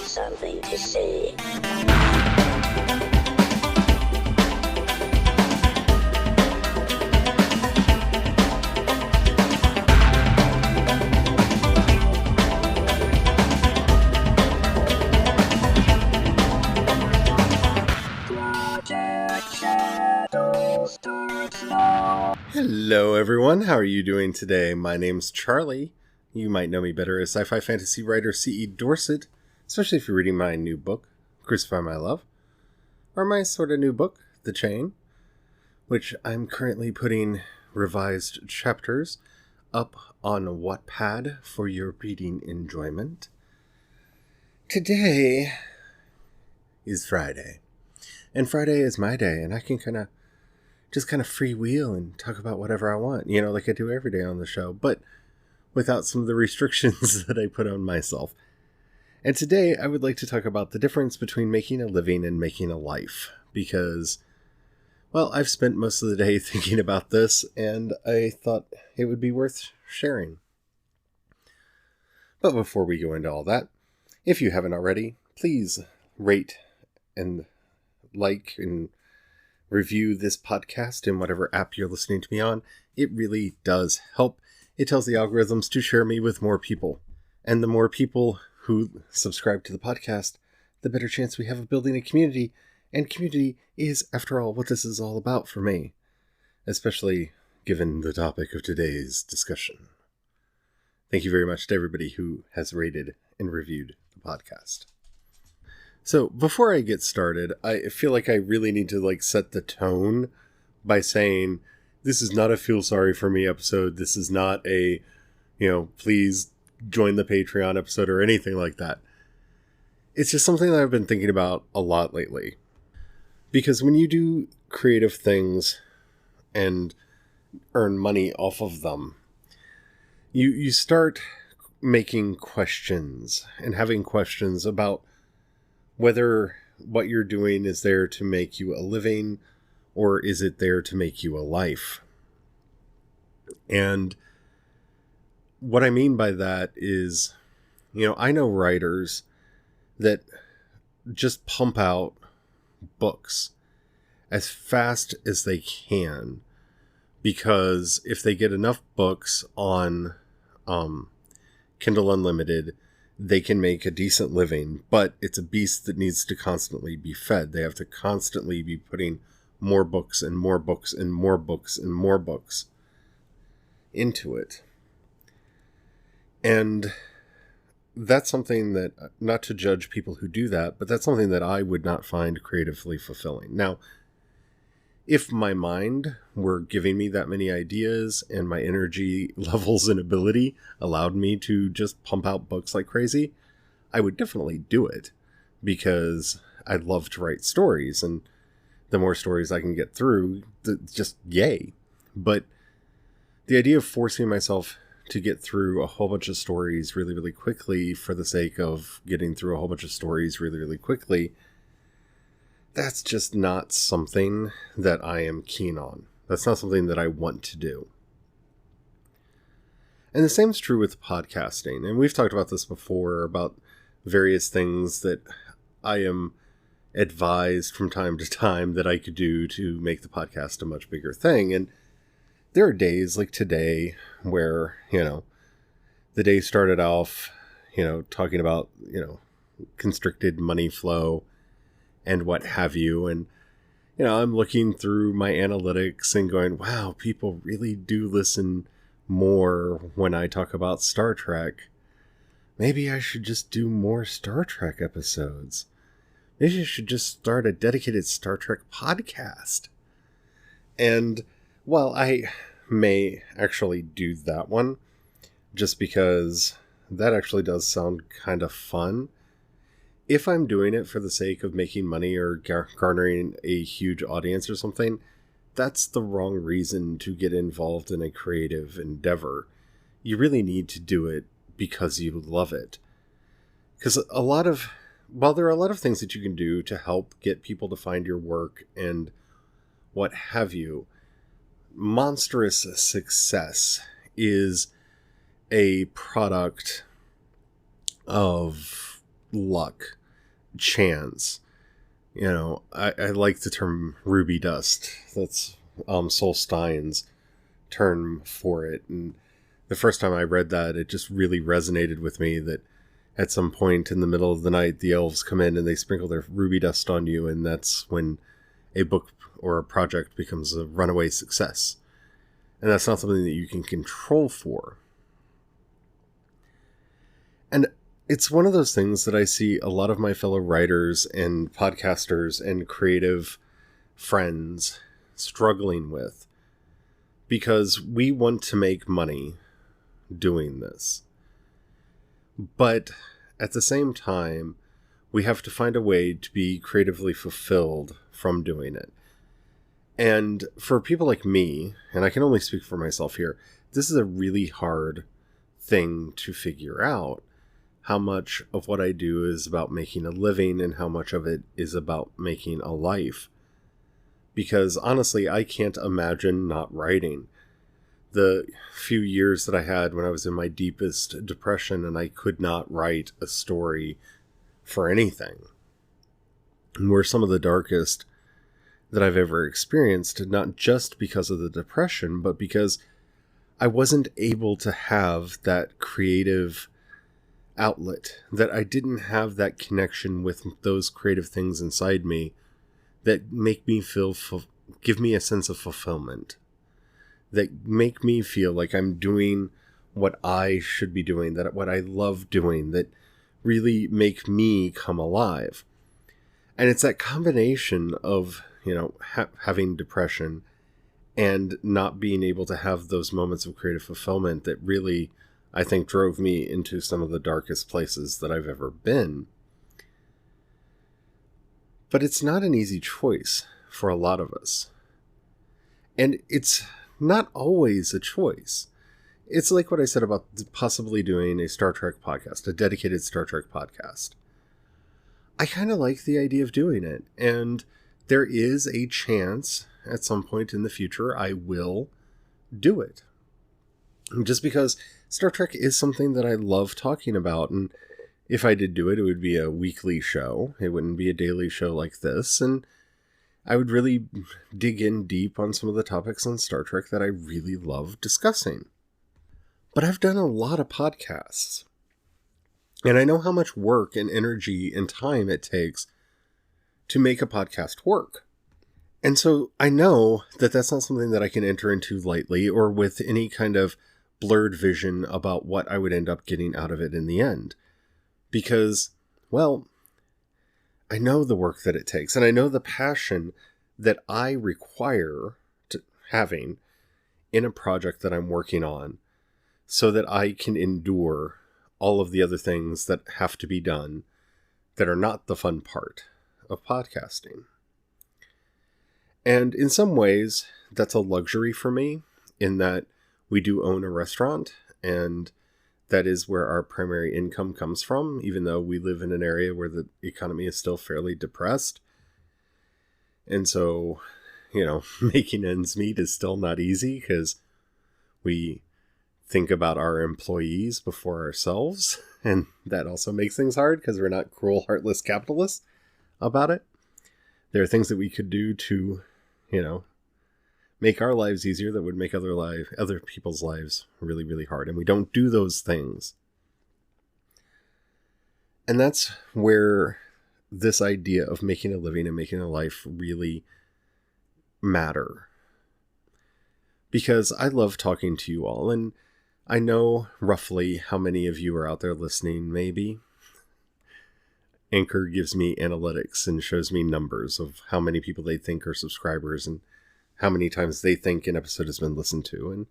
something to see. Hello everyone, how are you doing today? My name's Charlie. You might know me better as sci-fi fantasy writer C.E. Dorset, especially if you're reading my new book, Crucify My Love, or my sort of new book, The Chain, which I'm currently putting revised chapters up on Wattpad for your reading enjoyment. Today is Friday, and Friday is my day, and I can kind of freewheel and talk about whatever I want, like I do every day on the show, but without some of the restrictions that I put on myself. And today I would like to talk about the difference between making a living and making a life, because, well, I've spent most of the day thinking about this, and I thought it would be worth sharing. But before we go into all that, if you haven't already, please rate and like and review this podcast in whatever app you're listening to me on. It really does help. It tells the algorithms to share me with more people. And the more people who subscribe to the podcast, the better chance we have of building a community. And community is, after all, what this is all about for me. Especially given the topic of today's discussion. Thank you very much to everybody who has rated and reviewed the podcast. So, before I get started, I feel like I really need to set the tone by saying, this is not a feel sorry for me episode. This is not a, please join the Patreon episode or anything like that. It's just something that I've been thinking about a lot lately. Because when you do creative things and earn money off of them, you start making questions and having questions about whether what you're doing is there to make you a living, or is it there to make you a life? And what I mean by that is, I know writers that just pump out books as fast as they can, because if they get enough books on Kindle Unlimited, they can make a decent living, but it's a beast that needs to constantly be fed. They have to constantly be putting more books and more books and more books and more books into it. And that's something that, not to judge people who do that, but that's something that I would not find creatively fulfilling. Now, if my mind were giving me that many ideas and my energy levels and ability allowed me to just pump out books like crazy, I would definitely do it, because I love to write stories, and the more stories I can get through, just yay. But the idea of forcing myself to get through a whole bunch of stories really, really quickly for the sake of getting through a whole bunch of stories really, really quickly, that's just not something that I am keen on. That's not something that I want to do. And the same is true with podcasting. And we've talked about this before, about various things that I am advised from time to time that I could do to make the podcast a much bigger thing. And there are days like today where, the day started off, talking about, constricted money flow and what have you. And, I'm looking through my analytics and going, wow, people really do listen more when I talk about Star Trek. Maybe I should just do more Star Trek episodes. Maybe I should just start a dedicated Star Trek podcast. And while I may actually do that one, just because that actually does sound kind of fun, if I'm doing it for the sake of making money or garnering a huge audience or something, that's the wrong reason to get involved in a creative endeavor. You really need to do it because you love it. Because while there are a lot of things that you can do to help get people to find your work and what have you, monstrous success is a product of luck, chance. I like the term ruby dust. That's Sol Stein's term for it. And the first time I read that, it just really resonated with me that at some point in the middle of the night, the elves come in and they sprinkle their ruby dust on you, and that's when a book or a project becomes a runaway success. And that's not something that you can control for. And it's one of those things that I see a lot of my fellow writers and podcasters and creative friends struggling with, because we want to make money doing this. But at the same time, we have to find a way to be creatively fulfilled from doing it. And for people like me, and I can only speak for myself here, this is a really hard thing to figure out. How much of what I do is about making a living and how much of it is about making a life. Because honestly, I can't imagine not writing. The few years that I had when I was in my deepest depression and I could not write a story for anything were some of the darkest that I've ever experienced, not just because of the depression, but because I wasn't able to have that creative outlet, that I didn't have that connection with those creative things inside me that make me give me a sense of fulfillment, that make me feel like I'm doing what I should be doing, that what I love doing, that really make me come alive. And it's that combination of, having depression and not being able to have those moments of creative fulfillment that really, I think, drove me into some of the darkest places that I've ever been. But it's not an easy choice for a lot of us. And it's not always a choice. It's like what I said about possibly doing a Star Trek podcast, a dedicated Star Trek podcast. I kind of like the idea of doing it. And there is a chance at some point in the future I will do it. Just because Star Trek is something that I love talking about. And if I did do it, it would be a weekly show. It wouldn't be a daily show like this. And I would really dig in deep on some of the topics on Star Trek that I really love discussing. But I've done a lot of podcasts. And I know how much work and energy and time it takes to make a podcast work. And so I know that that's not something that I can enter into lightly or with any kind of blurred vision about what I would end up getting out of it in the end. Because, well, I know the work that it takes, and I know the passion that I require having in a project that I'm working on so that I can endure all of the other things that have to be done that are not the fun part of podcasting. And in some ways, that's a luxury for me in that we do own a restaurant, and that is where our primary income comes from, even though we live in an area where the economy is still fairly depressed. And so, making ends meet is still not easy because we think about our employees before ourselves. And that also makes things hard because we're not cruel, heartless capitalists about it. There are things that we could do to, make our lives easier that would make other people's lives really, really hard. And we don't do those things. And that's where this idea of making a living and making a life really matter. Because I love talking to you all, and I know roughly how many of you are out there listening, maybe. Anchor gives me analytics and shows me numbers of how many people they think are subscribers and how many times they think an episode has been listened to. And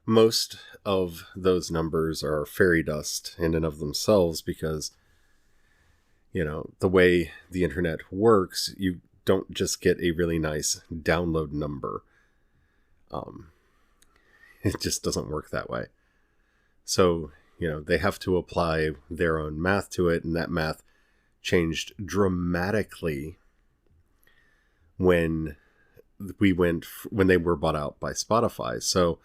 most of those numbers are fairy dust in and of themselves because, the way the internet works, you don't just get a really nice download number. It just doesn't work that way. So, they have to apply their own math to it, and that math changed dramatically when they were bought out by Spotify. So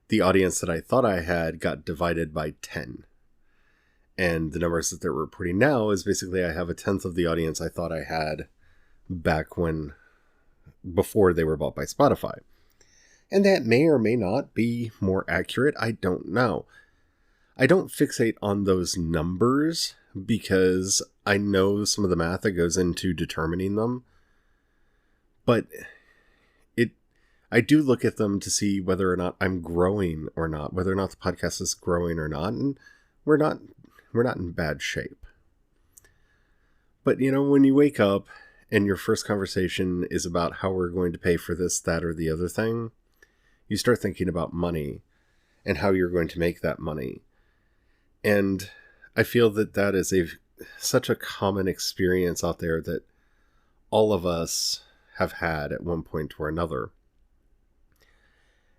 the audience that I thought I had got divided by 10. And the numbers that they're reporting now is basically I have 1/10 of the audience I thought I had back before they were bought by Spotify. And that may or may not be more accurate. I don't know. I don't fixate on those numbers because I know some of the math that goes into determining them. But I do look at them to see whether or not I'm growing or not, whether or not the podcast is growing or not. And we're not in bad shape. But, when you wake up and your first conversation is about how we're going to pay for this, that, or the other thing, you start thinking about money and how you're going to make that money. And I feel that is such a common experience out there that all of us have had at one point or another.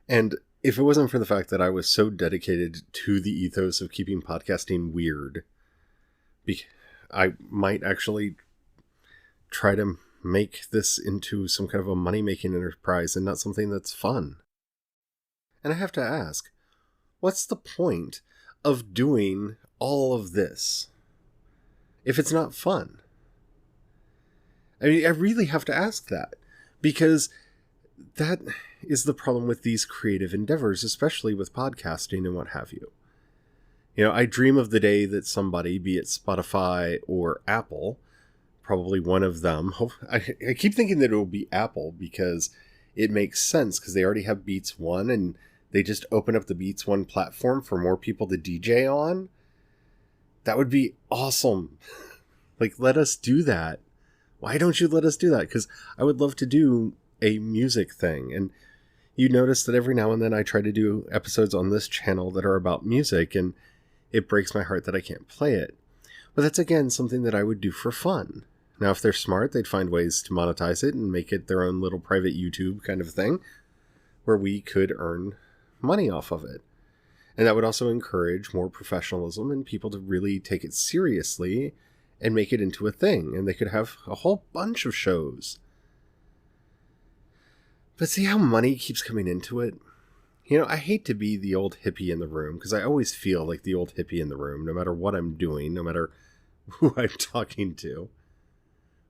And if it wasn't for the fact that I was so dedicated to the ethos of keeping podcasting weird, I might actually try to make this into some kind of a money-making enterprise and not something that's fun. And I have to ask, what's the point of doing all of this if it's not fun? I mean, I really have to ask that, because that is the problem with these creative endeavors, especially with podcasting and what have you. I dream of the day that somebody, be it Spotify or Apple, probably one of them, I keep thinking that it will be Apple because it makes sense, because they already have Beats One and they just open up the Beats One platform for more people to DJ on. That would be awesome. Let us do that. Why don't you let us do that? Because I would love to do a music thing. And you notice that every now and then I try to do episodes on this channel that are about music, and it breaks my heart that I can't play it. But that's, again, something that I would do for fun. Now, if they're smart, they'd find ways to monetize it and make it their own little private YouTube kind of thing where we could earn money off of it. And that would also encourage more professionalism and people to really take it seriously and make it into a thing. And they could have a whole bunch of shows. But see how money keeps coming into it? I hate to be the old hippie in the room, because I always feel like the old hippie in the room, no matter what I'm doing, no matter who I'm talking to.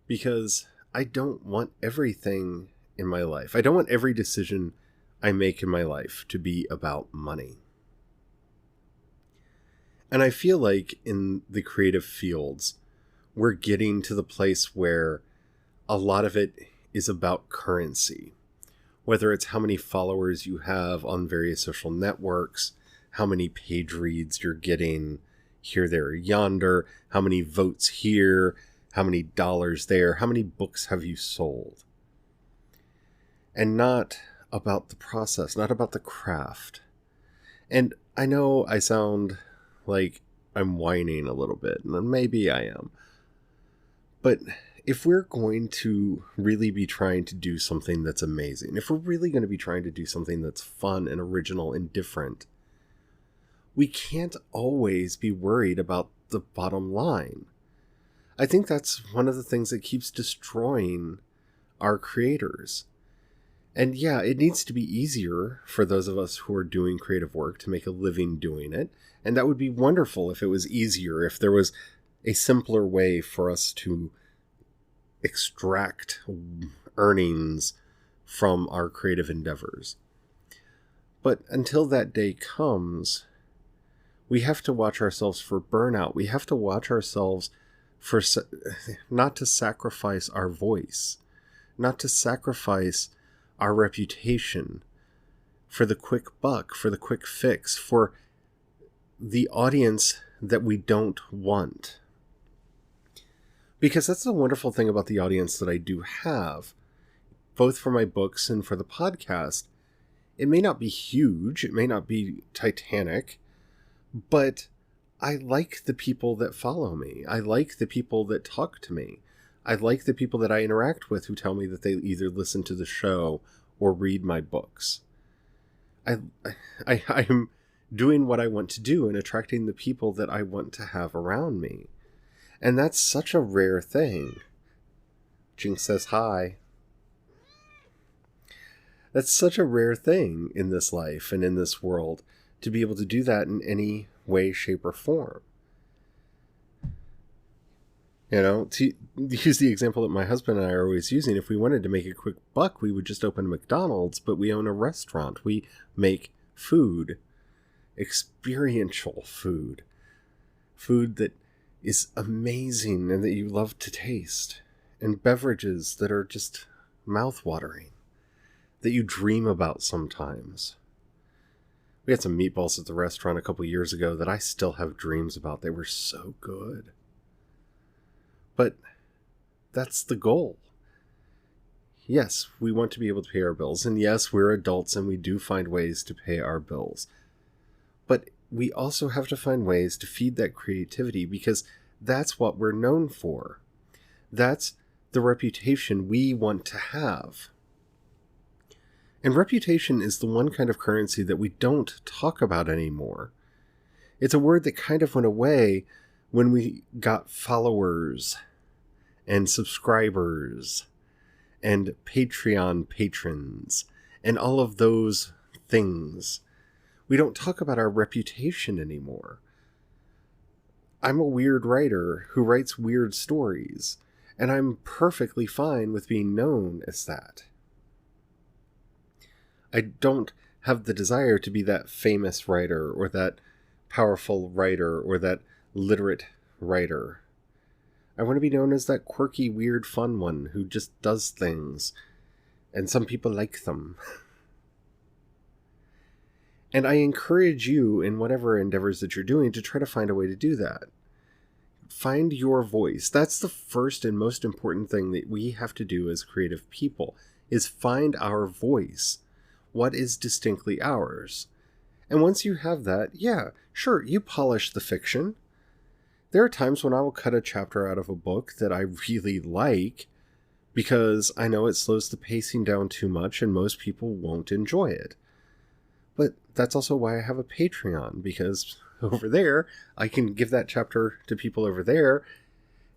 Because I don't want everything in my life. I don't want every decision I make in my life to be about money. And I feel like in the creative fields, we're getting to the place where a lot of it is about currency. Whether it's how many followers you have on various social networks, how many page reads you're getting here, there, or yonder, how many votes here, how many dollars there, how many books have you sold. And not about the process, not about the craft. And I know I sound like I'm whining a little bit, and maybe I am. But if we're going to really be trying to do something that's amazing, if we're really going to be trying to do something that's fun and original and different, we can't always be worried about the bottom line. I think that's one of the things that keeps destroying our creators. And yeah, it needs to be easier for those of us who are doing creative work to make a living doing it. And that would be wonderful if it was easier, if there was a simpler way for us to extract earnings from our creative endeavors. But until that day comes, we have to watch ourselves for burnout. We have to watch ourselves for not to sacrifice our voice, not to sacrifice our reputation for the quick buck, for the quick fix, for the audience that we don't want. Because that's the wonderful thing about the audience that I do have, both for my books and for the podcast. It may not be huge, it may not be titanic, but I like the people that follow me. I like the people that talk to me. I like the people that I interact with who tell me that they either listen to the show or read my books. I'm doing what I want to do and attracting the people that I want to have around me. And that's such a rare thing. Jinx says hi. That's such a rare thing in this life and in this world, to be able to do that in any way, shape, or form. To use the example that my husband and I are always using, if we wanted to make a quick buck, we would just open a McDonald's, but we own a restaurant. We make food, experiential food, food that is amazing and that you love to taste, and beverages that are just mouth-watering, that you dream about sometimes. We had some meatballs at the restaurant a couple years ago that I still have dreams about. They were so good. But that's the goal. Yes, we want to be able to pay our bills. And yes, we're adults and we do find ways to pay our bills. But we also have to find ways to feed that creativity, because that's what we're known for. That's the reputation we want to have. And reputation is the one kind of currency that we don't talk about anymore. It's a word that kind of went away when we got followers and subscribers and Patreon patrons and all of those things. We don't talk about our reputation anymore. I'm a weird writer who writes weird stories, and I'm perfectly fine with being known as that. I don't have the desire to be that famous writer or that powerful writer or that literate writer. I want to be known as that quirky, weird, fun one who just does things, and some people like them. And I encourage you in whatever endeavors that you're doing to try to find a way to do that. Find your voice. That's the first and most important thing that we have to do as creative people, is find our voice. What is distinctly ours? And once you have that, yeah, sure, you polish the fiction. There are times when I will cut a chapter out of a book that I really like because I know it slows the pacing down too much and most people won't enjoy it. But that's also why I have a Patreon, because over there, I can give that chapter to people over there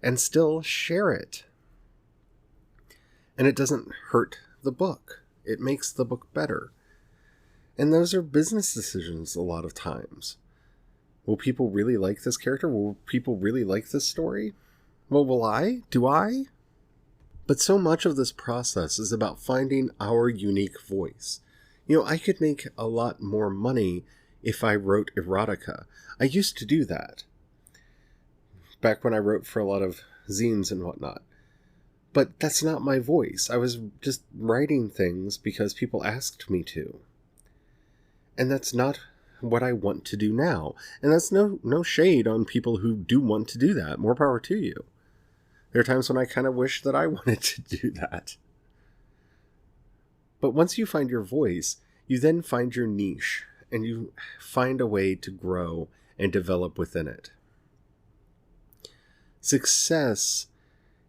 and still share it. And it doesn't hurt the book. It makes the book better. And those are business decisions a lot of times. Will people really like this character? Will people really like this story? Well, will I? Do I? But so much of this process is about finding our unique voice. I could make a lot more money if I wrote erotica. I used to do that back when I wrote for a lot of zines and whatnot. But that's not my voice. I was just writing things because people asked me to. And that's not what I want to do now. And that's no shade on people who do want to do that. More power to you. There are times when I kind of wish that I wanted to do that. But once you find your voice, you then find your niche, and you find a way to grow and develop within it. Success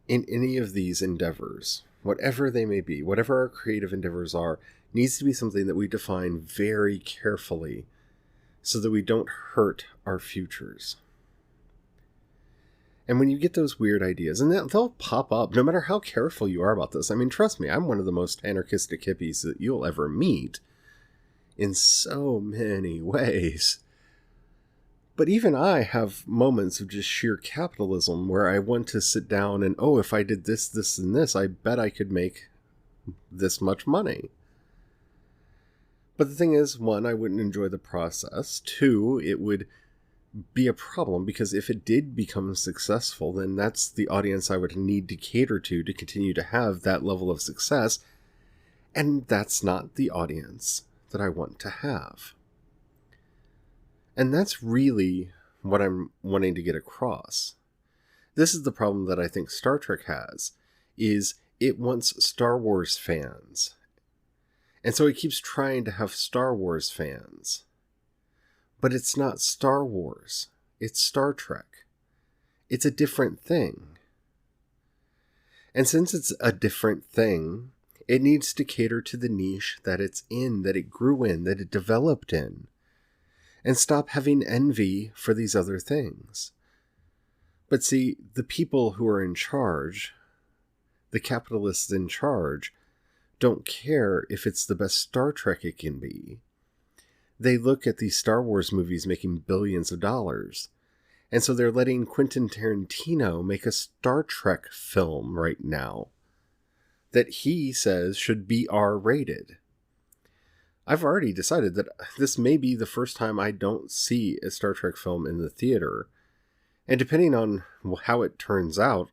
in any of these endeavors, whatever they may be, whatever our creative endeavors are, needs to be something that we define very carefully so that we don't hurt our futures. And when you get those weird ideas, and they'll pop up no matter how careful you are about this. I mean, trust me, I'm one of the most anarchistic hippies that you'll ever meet in so many ways. But even I have moments of just sheer capitalism where I want to sit down and, if I did this, this, and this, I bet I could make this much money. But the thing is, one, I wouldn't enjoy the process. Two, it would be a problem because if it did become successful, then that's the audience I would need to cater to continue to have that level of success. And that's not the audience that I want to have. And that's really what I'm wanting to get across. This is the problem that I think Star Trek has, is it wants Star Wars fans. And so it keeps trying to have Star Wars fans. But it's not Star Wars. It's Star Trek. It's a different thing. And since it's a different thing, it needs to cater to the niche that it's in, that it grew in, that it developed in. And stop having envy for these other things. But see, the people who are in charge, the capitalists in charge, don't care if it's the best Star Trek it can be. They look at these Star Wars movies making billions of dollars, And so they're letting Quentin Tarantino make a Star Trek film right now that he says should be R-rated. I've already decided that this may be the first time I don't see a Star Trek film in the theater. And depending on how it turns out,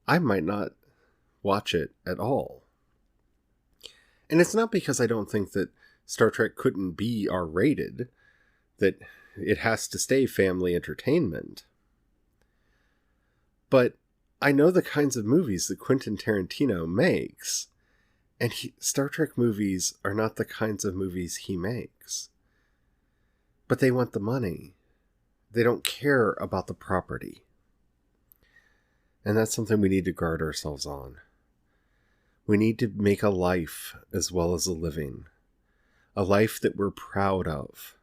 I might not watch it at all. And it's not because I don't think that Star Trek couldn't be R-rated, that it has to stay family entertainment. But I know the kinds of movies that Quentin Tarantino makes, and Star Trek movies are not the kinds of movies he makes. But they want the money. They don't care about the property. And that's something we need to guard ourselves on. We need to make a life as well as a living. A life that we're proud of.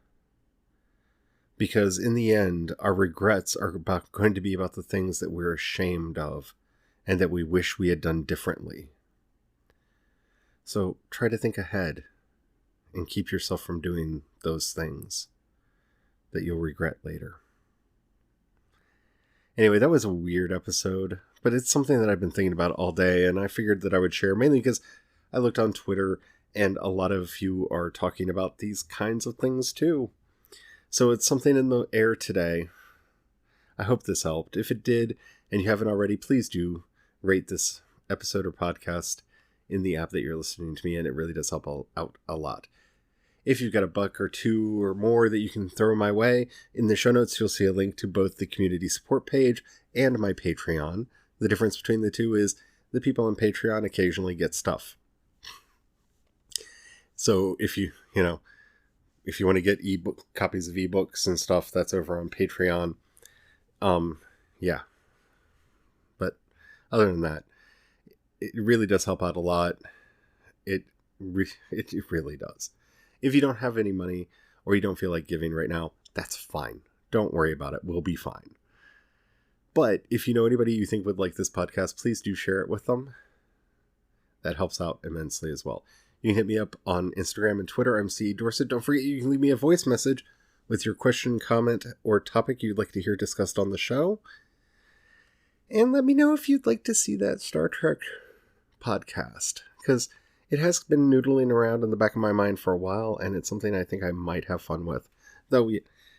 Because in the end, our regrets are going to be about the things that we're ashamed of and that we wish we had done differently. So try to think ahead and keep yourself from doing those things that you'll regret later. Anyway, that was a weird episode, but it's something that I've been thinking about all day, and I figured that I would share, mainly because I looked on Twitter and a lot of you are talking about these kinds of things too. So it's something in the air today. I hope this helped. If it did, and you haven't already, please do rate this episode or podcast in the app that you're listening to me in. It really does help out a lot. If you've got $1 or $2 or more that you can throw my way, in the show notes you'll see a link to both the community support page and my Patreon. The difference between the two is the people on Patreon occasionally get stuff. So if you want to get copies of ebooks and stuff, that's over on Patreon. Yeah. But other than that, it really does help out a lot. It really does. If you don't have any money or you don't feel like giving right now, that's fine. Don't worry about it. We'll be fine. But if you know anybody you think would like this podcast, please do share it with them. That helps out immensely as well. You can hit me up on Instagram and Twitter. I'm C. Dorset. Don't forget you can leave me a voice message with your question, comment, or topic you'd like to hear discussed on the show. And let me know if you'd like to see that Star Trek podcast, because it has been noodling around in the back of my mind for a while, and it's something I think I might have fun with, though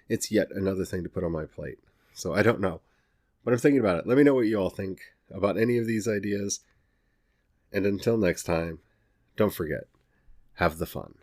it's yet another thing to put on my plate. So I don't know, but I'm thinking about it. Let me know what you all think about any of these ideas. And until next time, don't forget, have the fun.